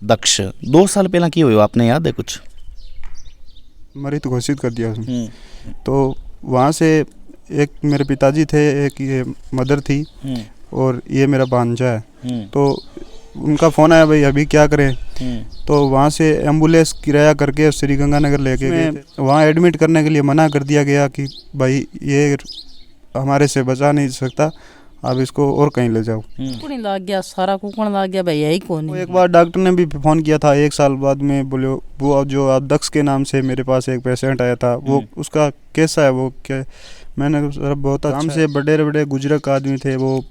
दक्ष 2 साल पहला की हुई आपने याद है कुछ? मृत घोषित कर दिया उसने। तो वहाँ से एक मेरे पिताजी थे, एक ये मदर थी और ये मेरा भांजा है। तो उनका फ़ोन आया, भाई अभी क्या करें। तो वहाँ से एम्बुलेंस किराया करके श्री गंगानगर लेके गए। वहाँ एडमिट करने के लिए मना कर दिया गया कि भाई ये हमारे से बचा नहीं सकता, आप इसको और कहीं ले जाओ। कुकड़ी लग गया, सारा कुकड़ लग गया भाई, यही कौन है। एक बार डॉक्टर ने भी फ़ोन किया था 1 साल बाद में, बोले वो जो आप दक्ष के नाम से मेरे पास एक पेशेंट आया था, वो उसका कैसा है, वो क्या। मैंने सर बहुत अच्छा से बड़े बड़े बुजुर्ग आदमी थे, वो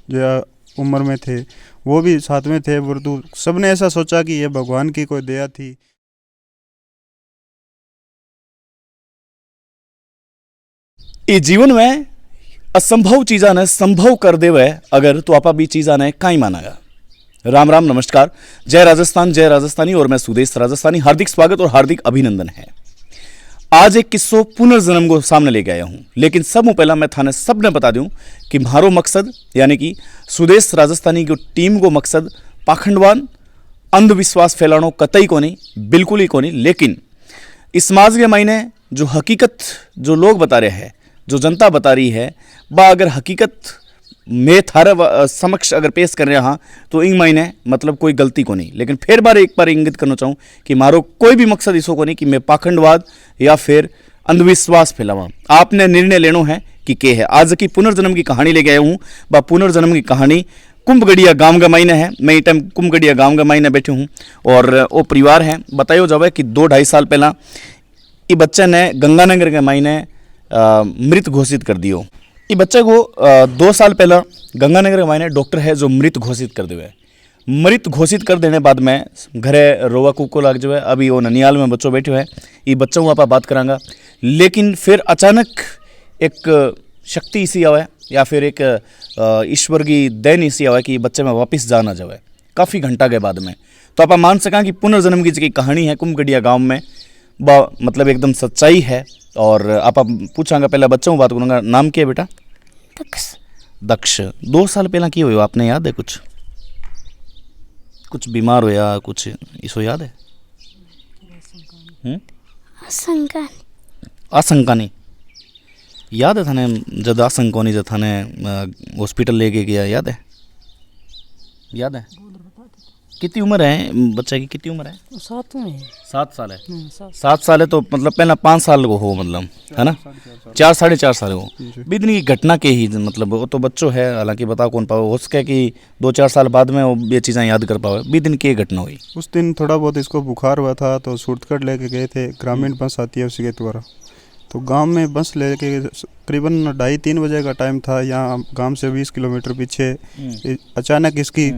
जो उम्र में थे, वो भी साथ में थे। तो सबने ऐसा सोचा कि ये भगवान की कोई दया थी। ये जीवन में असंभव चीजा ने संभव कर देवे अगर तो आपा भी चीजा ने काई मानागा। राम राम नमस्कार, जय राजस्थान, जय राजस्थानी और मैं सुदेश राजस्थानी। हार्दिक स्वागत और हार्दिक अभिनंदन है। आज एक किस्सो पुनर्जन्म को सामने लेके आया हूं, लेकिन सब पहला मैं थाने सबने बता दूं कि मारो मकसद यानी कि सुदेश राजस्थानी की टीम को मकसद पाखंडवान अंधविश्वास फैलानो कतई को नहीं, बिल्कुल ही को नहीं। लेकिन इस समाज के मायने जो हकीकत जो लोग बता रहे हैं, जो जनता बता रही है, बा अगर हकीकत मैं थारे समक्ष अगर पेश कर रहा हाँ तो इन मायने मतलब कोई गलती को नहीं। लेकिन फिर बार एक बार इंगित करना चाहूँ कि मारो कोई भी मकसद इसो को नहीं कि मैं पाखंडवाद या फिर अंधविश्वास फैलावा। आपने निर्णय लेना है कि के है। आज की पुनर्जन्म की कहानी लेके आया हूँ। बा पुनर्जन्म की कहानी कुंभगढ़िया गांव का मायने है। मैं टाइम कुंभगढ़िया गांव का मायने बैठे हूँ और वो परिवार है। बतायो जावे कि 2-2.5 साल पहला ये बच्चे ने गंगानगर के मायने मृत घोषित कर दियो। ये बच्चे को 2 साल पहला गंगानगर के मायने डॉक्टर है जो मृत घोषित कर देवे। मृत घोषित कर देने बाद में घरे रोवा कुको लग जाए। अभी वो ननियाल में बच्चों बैठे हैं, ये बच्चों आप बात करांगा। लेकिन फिर अचानक एक शक्ति इसी आवे या फिर एक ईश्वर की देन इसी आवे कि बच्चे में वापस जाना जाए काफ़ी घंटा के बाद में। तो आप मान सका कि पुनर्जन्म की कहानी है कुंभगढ़िया गाँव में, मतलब एकदम सच्चाई है। और आप पूछांगा, पहले बच्चों बात करूँगा। नाम क्या है बेटा? दक्ष 2 साल पहला की हुई आपने याद है कुछ? कुछ बीमार हो या कुछ इसो याद है? आशंका नहीं याद है थाने? जब आशंका नहीं जब थाने हॉस्पिटल लेके गया याद है? याद है? कितनी उम्र है बच्चे की? कितनी उम्र है? 7 साल है। 7 साल है तो मतलब पहला 5 साल को हो, मतलब है ना, 4-4.5 साल हो। बीतने की घटना के ही मतलब वो तो बच्चों है, हालांकि बता कौन पाओ हो सके कि 2-4 साल बाद में वो ये चीज़ें याद कर पाओ। बीतने की घटना हुई उस दिन थोड़ा बहुत इसको बुखार हुआ था तो सूरतगढ़ लेके गए थे। ग्रामीण बस आती है उसी के द्वारा। तो गांव में बस लेके करीबन 2:30-3 बजे का टाइम था। यहाँ गांव से 20 किलोमीटर पीछे अचानक इसकी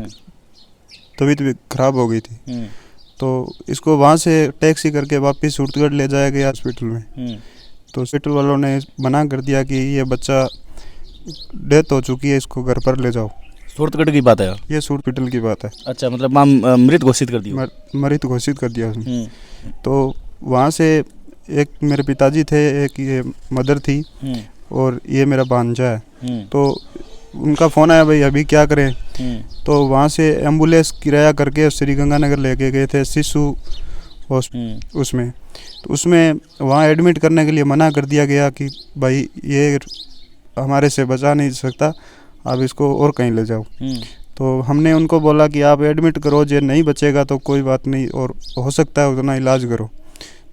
तबीयत भी खराब हो गई थी। तो इसको वहाँ से टैक्सी करके वापस सूरतगढ़ ले जाया गया हॉस्पिटल में। तो हॉस्पिटल वालों ने मना कर दिया कि ये बच्चा डेथ हो चुकी है, इसको घर पर ले जाओ। सूरतगढ़ की बात है ये? सूरतगढ़ की बात है। अच्छा, मतलब मृत घोषित कर दिया? मृत घोषित कर दिया उसने। तो वहाँ से एक मेरे पिताजी थे, एक ये मदर थी और ये मेरा भांजा है। तो उनका फ़ोन आया, भाई अभी क्या करें। तो वहाँ से एम्बुलेंस किराया करके श्री गंगानगर लेके गए थे शिशु उसमें। तो उसमें वहाँ एडमिट करने के लिए मना कर दिया गया कि भाई ये हमारे से बचा नहीं सकता, आप इसको और कहीं ले जाओ। तो हमने उनको बोला कि आप एडमिट करो, जो नहीं बचेगा तो कोई बात नहीं और हो सकता है उतना इलाज करो।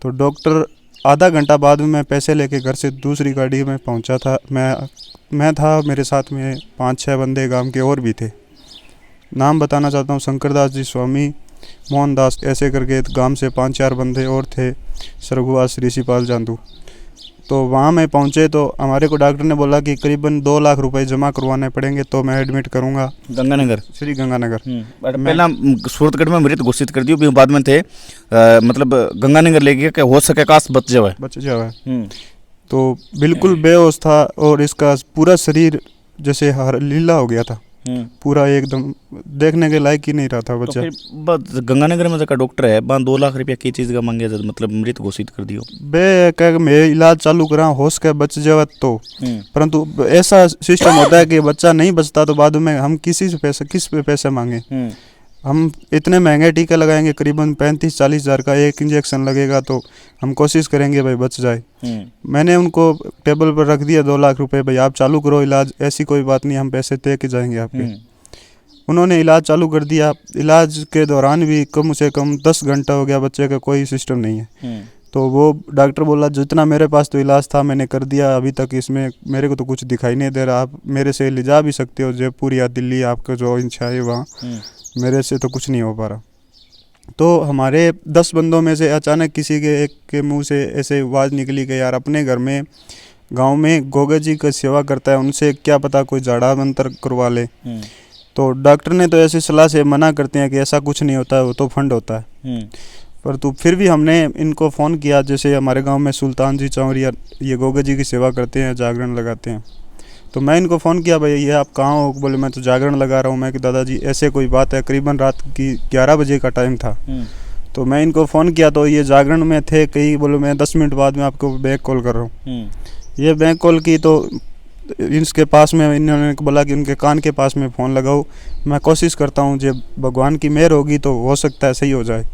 तो डॉक्टर आधा घंटा बाद में पैसे लेके घर से दूसरी गाड़ी में पहुंचा था। मैं था, मेरे साथ में 5-6 बंदे गांव के और भी थे। नाम बताना चाहता हूँ, शंकरदास जी स्वामी, मोहनदास, ऐसे करके गांव से 5-4 बंदे और थे, सरगुआस, ऋषिपाल, जांदू। तो वहाँ में पहुँचे तो हमारे को डॉक्टर ने बोला कि करीबन 2 लाख रुपए जमा करवाने पड़ेंगे तो मैं एडमिट करूँगा गंगानगर, श्री गंगानगर। पहला सूरतगढ़ में मृत घोषित कर दियो, बाद में थे मतलब गंगानगर ले गया कि हो सके काश बच जाए। तो बिल्कुल बेहोश था और इसका पूरा शरीर जैसे लीला हो गया था, पूरा एकदम देखने के लायक ही नहीं रहा था बच्चा। तो गंगानगर में जगह डॉक्टर है, 2 लाख रुपया की चीज़ का मांगे मतलब मृत घोषित कर दियो। बे कह मैं इलाज चालू करा, होश के बच जाए तो, परंतु ऐसा सिस्टम होता है कि बच्चा नहीं बचता तो बाद में हम किस पे पैसे मांगे। हम इतने महंगे टीके लगाएंगे, करीबन 35-40 हज़ार का एक इंजेक्शन लगेगा, तो हम कोशिश करेंगे भाई बच जाए। मैंने उनको टेबल पर रख दिया 2 लाख रुपए, भाई आप चालू करो इलाज, ऐसी कोई बात नहीं, हम पैसे दे के जाएंगे आपके। उन्होंने इलाज चालू कर दिया। इलाज के दौरान भी कम से कम 10 घंटा हो गया, बच्चे का कोई सिस्टम नहीं है। तो वो डॉक्टर बोला जितना मेरे पास तो इलाज था मैंने कर दिया, अभी तक इसमें मेरे को तो कुछ दिखाई नहीं दे रहा, आप मेरे से ले जा भी सकते हो जयपुर या दिल्ली, आपका जो इच्छा है वहाँ, मेरे से तो कुछ नहीं हो पा रहा। तो हमारे 10 बंदों में से अचानक किसी के एक के मुंह से ऐसे आवाज़ निकली कि यार अपने घर में गांव में गोगा जी का सेवा करता है, उनसे क्या पता कोई झाड़ा मंत्र करवा ले। तो डॉक्टर ने तो ऐसी सलाह से मना करते हैं कि ऐसा कुछ नहीं होता है, वो तो फंड होता है। पर तो फिर भी हमने इनको फ़ोन किया, जैसे हमारे गांव में सुल्तान जी चौरिया ये गोगा जी की सेवा करते हैं, जागरण लगाते हैं। तो मैं इनको फ़ोन किया, भाई ये आप कहाँ हो? बोले मैं तो जागरण लगा रहा हूँ। मैं कि दादाजी ऐसे कोई बात है, करीबन रात की 11 बजे का टाइम था। तो मैं इनको फ़ोन किया तो ये जागरण में थे कहीं, बोले मैं 10 मिनट बाद में आपको बैक कॉल कर रहा हूँ। ये बैक कॉल की तो इसके पास में इन्होंने बोला कि उनके कान के पास में फ़ोन लगाओ, मैं कोशिश करता हूँ जब भगवान की मेहर होगी तो हो सकता है सही हो जाए।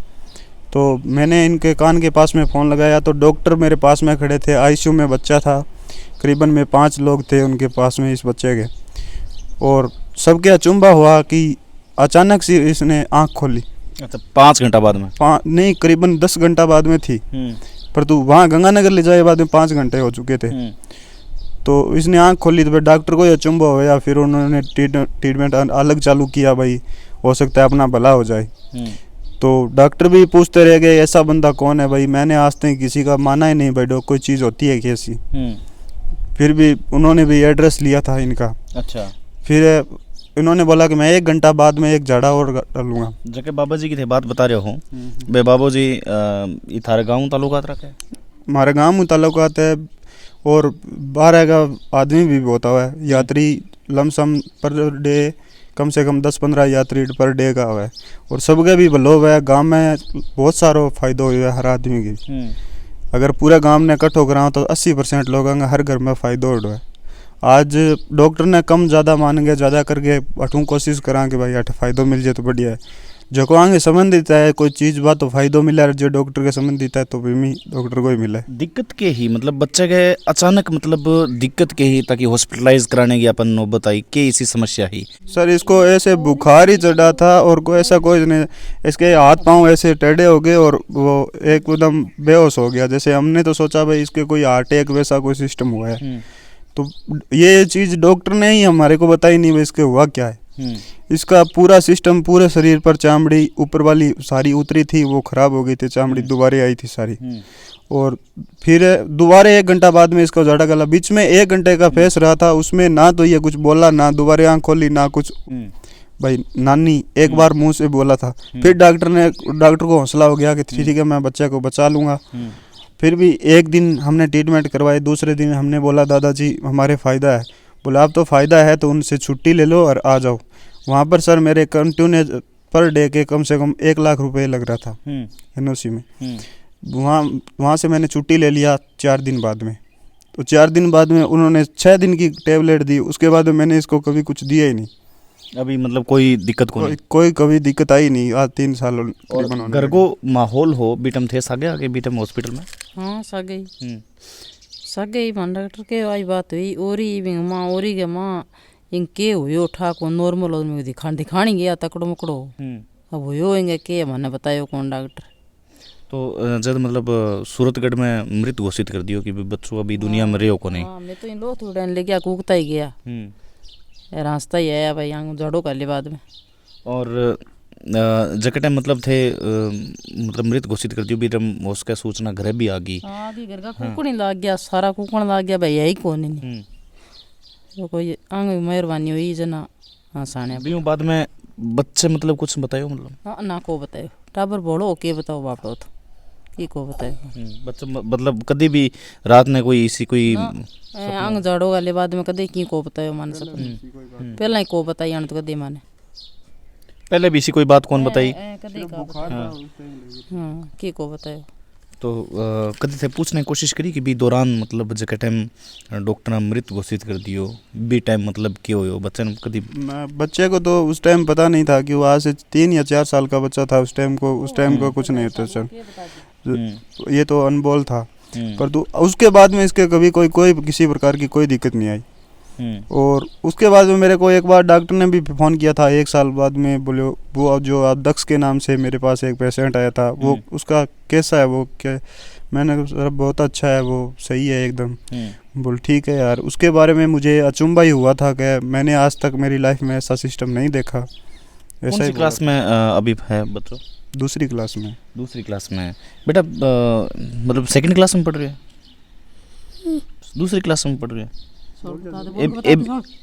तो मैंने इनके कान के पास में फ़ोन लगाया तो डॉक्टर मेरे पास में खड़े थे, आईसीयू में बच्चा था, करीबन में 5 लोग थे उनके पास में इस बच्चे के, और सबके अचंभा हुआ कि अचानक से इसने आँख खोली। अच्छा, 5 घंटा बाद में? नहीं, करीबन 10 घंटा बाद में थी, पर तो वहाँ गंगानगर ले जाए बाद में 5 घंटे हो चुके थे। तो इसने आँख खोली तो फिर डॉक्टर को ही अचंभा होया, फिर उन्होंने ट्रीटमेंट अलग चालू किया, भाई हो सकता है अपना भला हो जाए। तो डॉक्टर भी पूछते रह गए ऐसा बंदा कौन है भाई, मैंने आज तक किसी का माना ही नहीं भाई डॉक्टर कोई चीज़ होती है कैसी। फिर भी उन्होंने भी एड्रेस लिया था इनका। अच्छा। फिर इन्होंने बोला कि मैं 1 घंटा बाद में एक झाड़ा और डालूंगा। जबकि बाबा जी की थे बात बता रहे हो बे बाबू जी, ये थारे गाँव तालुकात रखे? हमारे गाँव में ताल्लुकात है, और 12 का आदमी भी होता है, यात्री लमसम पर डे कम से कम 10-15 यात्री पर डे का है, और सबके भी भलो हुआ है। गांव में बहुत सारा फ़ायदा हुआ है हर आदमी की। अगर पूरा गांव ने इकट्ठो कराओ तो 80% लोगों का हर घर में फ़ायदा हो है। आज डॉक्टर ने कम ज़्यादा मान गए, ज़्यादा करके अठूँ कोशिश करा कि भाई अठ फ़ायदो मिल जाए तो बढ़िया है। जो को आगे संबंधित है कोई चीज़ बात तो फ़ायदो मिला है, जो डॉक्टर के संबंधित है तो भी डॉक्टर को ही मिला है। दिक्कत के ही मतलब बच्चे के अचानक मतलब दिक्कत के ही ताकि हॉस्पिटलाइज कराने की अपन नौबत आई के इसी समस्या ही? सर इसको ऐसे बुखार ही चढ़ा था और कोई ऐसा कोई नहीं, इसके हाथ पांव ऐसे टेढ़े हो गए और वो एकदम बेहोश हो गया। जैसे हमने तो सोचा भाई इसके कोई हार्ट अटैक वैसा कोई सिस्टम हुआ है, तो ये चीज़ डॉक्टर ने ही हमारे को बताई नहीं भाई इसके हुआ क्या है। इसका पूरा सिस्टम पूरे शरीर पर, चामड़ी ऊपर वाली सारी उतरी थी, वो खराब हो गई थी, चामड़ी दोबारा आई थी सारी। और फिर दोबारा 1 घंटा बाद में इसका झाड़ा गला, बीच में 1 घंटे का फेस रहा था, उसमें ना तो ये कुछ बोला, ना दोबारा आँख खोली, ना कुछ भाई नानी एक बार मुंह से बोला था। फिर डॉक्टर को हौसला हो गया कि ठीक है मैं बच्चे को बचा लूँगा। फिर भी एक दिन हमने ट्रीटमेंट करवाई, दूसरे दिन हमने बोला दादाजी हमारे फ़ायदा है। बोला अब तो फ़ायदा है तो उनसे छुट्टी ले लो और आ जाओ। वहाँ पर सर मेरे कंटिन्यू पर डे के कम से कम 1 लाख रुपए लग रहा था एनओसी में। वहाँ से मैंने छुट्टी ले लिया 4 दिन बाद में। तो 4 दिन बाद में उन्होंने 6 दिन की टेबलेट दी, उसके बाद मैंने इसको कभी कुछ दिया ही नहीं। अभी मतलब कोई दिक्कत कोई कभी दिक्कत आई नहीं आज 3 साल तकरीबन। घर को माहौल हो बीटम थे सागे आगे बीटम हॉस्पिटल में? हाँ सगे मन डॉक्टर के आई बात हुई ओरी माँ ओरी के माँ इनके हुयो ठाको नॉर्मल आदमी दिखानी गया तकड़ो मकड़ो। अब हुयो इंगे के मने बतायो कौन डॉक्टर। तो जब मतलब सूरतगढ़ में मृत घोषित कर दियो कि बच्चों अभी दुनिया में रहो को नहीं? हाँ मैं तो इन लो थोड़ा ले गया कूकता ही गया, रास्ता ही आया भाई यहाँ जड़ो कर ले बाद में। और जकटे मतलब थे मतलब मृत घोषित कर दियो भी उसका सूचना घर भी आ गई? हाँ घर का कुकड़ी लाग गया, सारा कुकड़ लाग गया भाई यही कौन नहीं। तो कोई आंग मेहरबानी हुई जना आसाने भी बाद में बच्चे मतलब कुछ बतायो मतलब? हाँ ना को बतायो टाबर बोलो के बताओ बाप तो की को बतायो बच्चे मतलब कभी भी रात में कोई इसी कोई आंग जड़ो वाले बाद में कदे की को बतायो मान सब पहले ही को बताई आने तो कदे माने पहले भी इसी कोई बात कौन बताई? कदे का हाँ की को बतायो तो कभी थे पूछने की कोशिश करी कि बी दौरान मतलब जगह टाइम डॉक्टर ने मृत घोषित कर दियो बी टाइम मतलब क्यों हो बच्चे ने कभी बच्चे को तो उस टाइम पता नहीं था कि वो आज से 3 या 4 साल का बच्चा था उस टाइम को कुछ नहीं होता सर। ये तो अनबोल था। पर तो उसके बाद में इसके कभी कोई किसी प्रकार की कोई दिक्कत नहीं आई। और उसके बाद में मेरे को एक बार डॉक्टर ने भी फ़ोन किया था 1 साल बाद में, बोले वो जो आप दक्ष के नाम से मेरे पास एक पेशेंट आया था वो उसका कैसा है वो क्या। मैंने कहा सर बहुत अच्छा है वो सही है एकदम। बोल ठीक है यार। उसके बारे में मुझे अचंभा ही हुआ था कि मैंने आज तक मेरी लाइफ में ऐसा सिस्टम नहीं देखा। ऐसा ही क्लास में अभी है बच्चों? दूसरी क्लास में। दूसरी क्लास में बेटा मतलब सेकंड क्लास में पढ़ रही है? दूसरी क्लास में पढ़ रही है?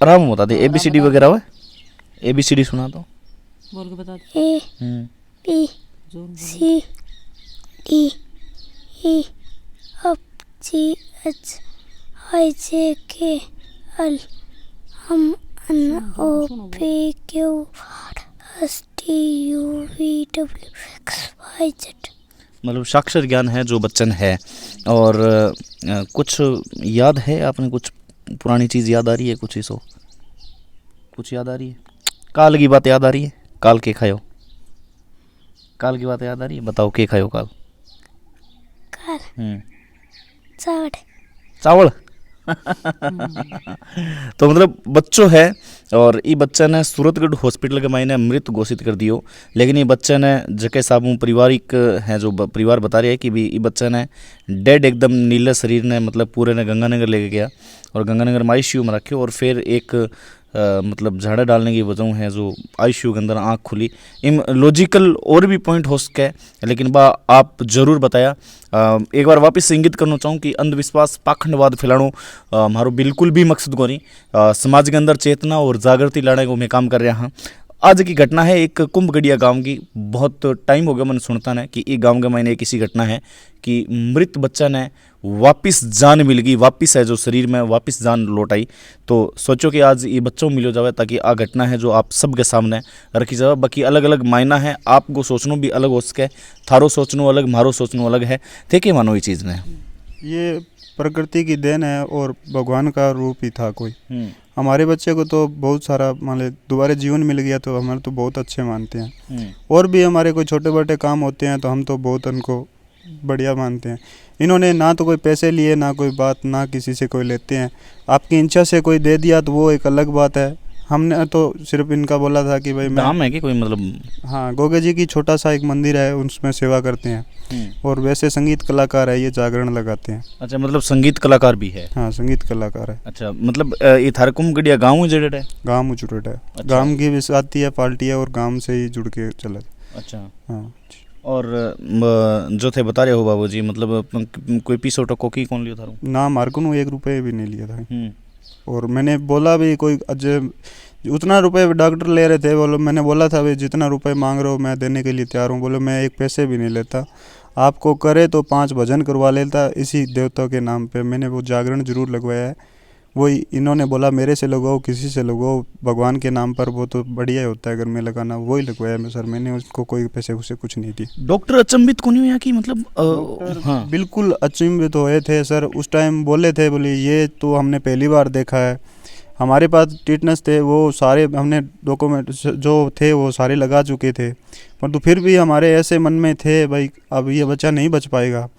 आराम बता दे ABCD वगैरह हुआ ABCD सुना तो बोल के बता दे। ABCDEFGHIJKL MNOPQRSTUVWXYZ। मतलब साक्षर ज्ञान है जो बच्चन है। और कुछ याद है आपने कुछ पुरानी चीज़ याद आ रही है कुछ इसो कुछ याद आ रही है? काल की बात याद आ रही है? काल के खायो? काल की बात याद आ रही है? बताओ के खायो काल? चावल। चावल तो मतलब बच्चों है और ये बच्चा ने सूरतगढ़ हॉस्पिटल के मायने मृत घोषित कर दियो। लेकिन ये बच्चा ने जके साबू पारिवारिक है जो परिवार बता रहे हैं कि भी ये बच्चा ने डेड एकदम नीले शरीर ने मतलब पूरे ने गंगानगर लेके गया और गंगानगर में ICU में रखे और फिर एक मतलब झाड़ा डालने की वजह है जो ICU के अंदर आँख खुली। इन लॉजिकल और भी पॉइंट हो सके लेकिन बा आप जरूर बताया। एक बार वापस से इंगित करना चाहूँ कि अंधविश्वास पाखंडवाद फैलानो हमारो बिल्कुल भी मकसद को नहीं। समाज के अंदर चेतना और जागृति लाने को मैं काम कर रहा हूँ। आज की घटना है एक कुंभगढ़िया गांव की। बहुत टाइम हो गया मैंने सुनता ना कि ये गांव के महीने एक ऐसी घटना है कि मृत बच्चा ने वापस जान मिल गई, वापस है जो शरीर में वापस जान लौट आई। तो सोचो कि आज ये बच्चों मिलो जावे ताकि आ घटना है जो आप सबके सामने रखी जावे। बाकी अलग अलग मायना है, आपको सोचनो भी अलग हो सके, थारो सोचनो अलग मारो सोचनो अलग है। थे के मानो ये चीज़ ने ये प्रकृति की देन है और भगवान का रूप ही था कोई। हमारे बच्चे को तो बहुत सारा मान ले दोबारा जीवन मिल गया तो हमारे तो बहुत अच्छे मानते हैं। और भी हमारे कोई छोटे बड़े काम होते हैं तो हम तो बहुत उनको बढ़िया मानते हैं। इन्होंने ना तो कोई पैसे लिए ना कोई बात ना किसी से कोई लेते हैं। आपकी इच्छा से कोई दे दिया तो वो एक अलग बात है। हमने तो सिर्फ इनका बोला था कि भाई नाम है कि कोई मतलब हाँ गोगे जी की छोटा सा एक मंदिर है उसमें सेवा करते हैं। और वैसे संगीत कलाकार है, ये जागरण लगाते हैं। अच्छा मतलब संगीत कलाकार भी है? हाँ संगीत कलाकार है। अच्छा मतलब ये थारे कुंभगढ़िया गाँव में जुड़े है? गाँव में जुड़े है। अच्छा। गाँव की भी आती है पार्टी है और गाँव से ही जुड़ के चला। अच्छा हाँ। और जो थे बता रहे हो बाबूजी मतलब कोई पीसो टको की कौन लियो थारो? ना मार्कुन 1 रुपये भी नहीं लिया था। और मैंने बोला भी कोई उतना रुपए डॉक्टर ले रहे थे। बोलो मैंने बोला था भाई जितना रुपए मांग रहे हो मैं देने के लिए तैयार हूँ। बोलो मैं 1 पैसे भी नहीं लेता, आपको करे तो 5 भजन करवा लेता इसी देवता के नाम पे। मैंने वो जागरण जरूर लगवाया है। वही इन्होंने बोला मेरे से लगाओ किसी से लगाओ भगवान के नाम पर, वो तो बढ़िया ही होता है घर में लगाना, वही लगवाया मैं सर। मैंने उसको कोई पैसे उसे कुछ नहीं दिए। डॉक्टर अचंभित क्यों नहीं हुआ कि मतलब हाँ बिल्कुल अचंभित हुए थे सर। उस टाइम बोले थे बोले ये तो हमने पहली बार देखा है। हमारे पास टिटनेस थे वो सारे हमने डॉक्यूमेंट जो थे वो सारे लगा चुके थे। परंतु फिर भी हमारे ऐसे मन में थे भाई अब ये बच्चा नहीं बच पाएगा।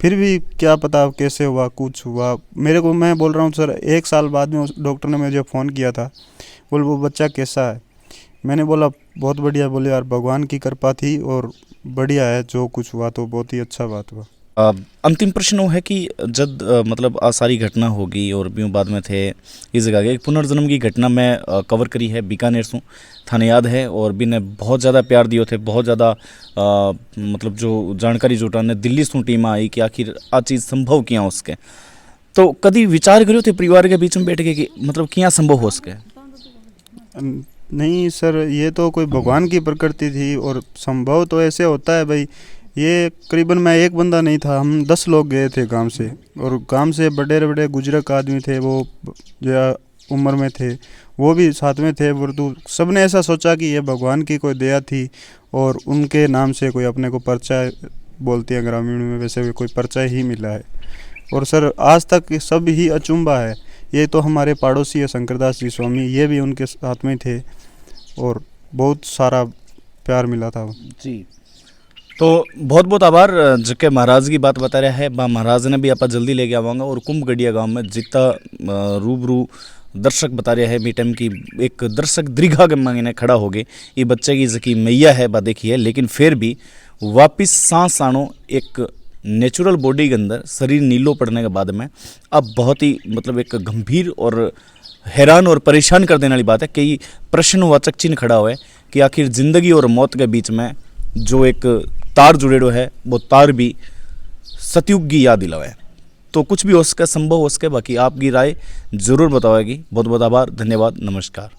फिर भी क्या पता कैसे हुआ कुछ हुआ। मेरे को मैं बोल रहा हूँ सर 1 साल बाद में उस डॉक्टर ने मुझे फ़ोन किया था। बोल वो बच्चा कैसा है? मैंने बोला बहुत बढ़िया। बोले यार भगवान की कृपा थी और बढ़िया है जो कुछ हुआ तो बहुत ही अच्छा बात हुआ। अंतिम प्रश्न वो है कि जब मतलब सारी घटना होगी और भी बाद में थे इस जगह एक पुनर्जन्म की घटना मैं कवर करी है बीकानेर से थाने याद है। और भी ने बहुत ज़्यादा प्यार दियो थे, बहुत ज़्यादा मतलब जो जानकारी जुटाने दिल्ली से टीम आई कि आखिर आ चीज़ संभव किया उसके। तो कभी विचार करो थे परिवार के बीच में बैठ के कि मतलब क्या संभव हो सके? नहीं सर ये तो कोई भगवान की प्रकृति थी और संभव तो ऐसे होता है भाई। ये करीबन मैं एक बंदा नहीं था, हम 10 लोग गए थे गांव से। और गांव से बड़े बड़े बुजुर्ग आदमी थे वो जो उम्र में थे वो भी साथ में थे। परंतु सब ने ऐसा सोचा कि ये भगवान की कोई दया थी और उनके नाम से कोई अपने को पर्चा बोलते हैं ग्रामीण में, वैसे भी कोई पर्चा ही मिला है। और सर आज तक सब ही अचंभा है। ये तो हमारे पड़ोसी है शंकरदास जी स्वामी, ये भी उनके साथ में थे और बहुत सारा प्यार मिला था। जी, तो बहुत बहुत आभार जके महाराज की बात बता रहा है। महाराज ने भी आप जल्दी लेके आवांगा और कुंभगढ़िया गांव में जितना रूबरू दर्शक बता रहे हैं मीटम की, एक दर्शक दीर्घा के मांगने खड़ा हो गए। ये बच्चे की जकी मैया है बा देखी है, लेकिन फिर भी वापिस सांस आनो एक नेचुरल बॉडी के अंदर शरीर नीलो पड़ने के बाद में अब बहुत ही मतलब एक गंभीर और हैरान और परेशान कर देने वाली बात है कि प्रश्नवाचक चिन्ह खड़ा हुआ है कि आखिर जिंदगी और मौत के बीच में जो एक तार जुड़ेड़ो है वो तार भी सतयुग की याद दिलावा है। तो कुछ भी हो सके, संभव हो सके, बाकी आपकी राय जरूर बताओगी। बहुत बहुत आभार, धन्यवाद, नमस्कार।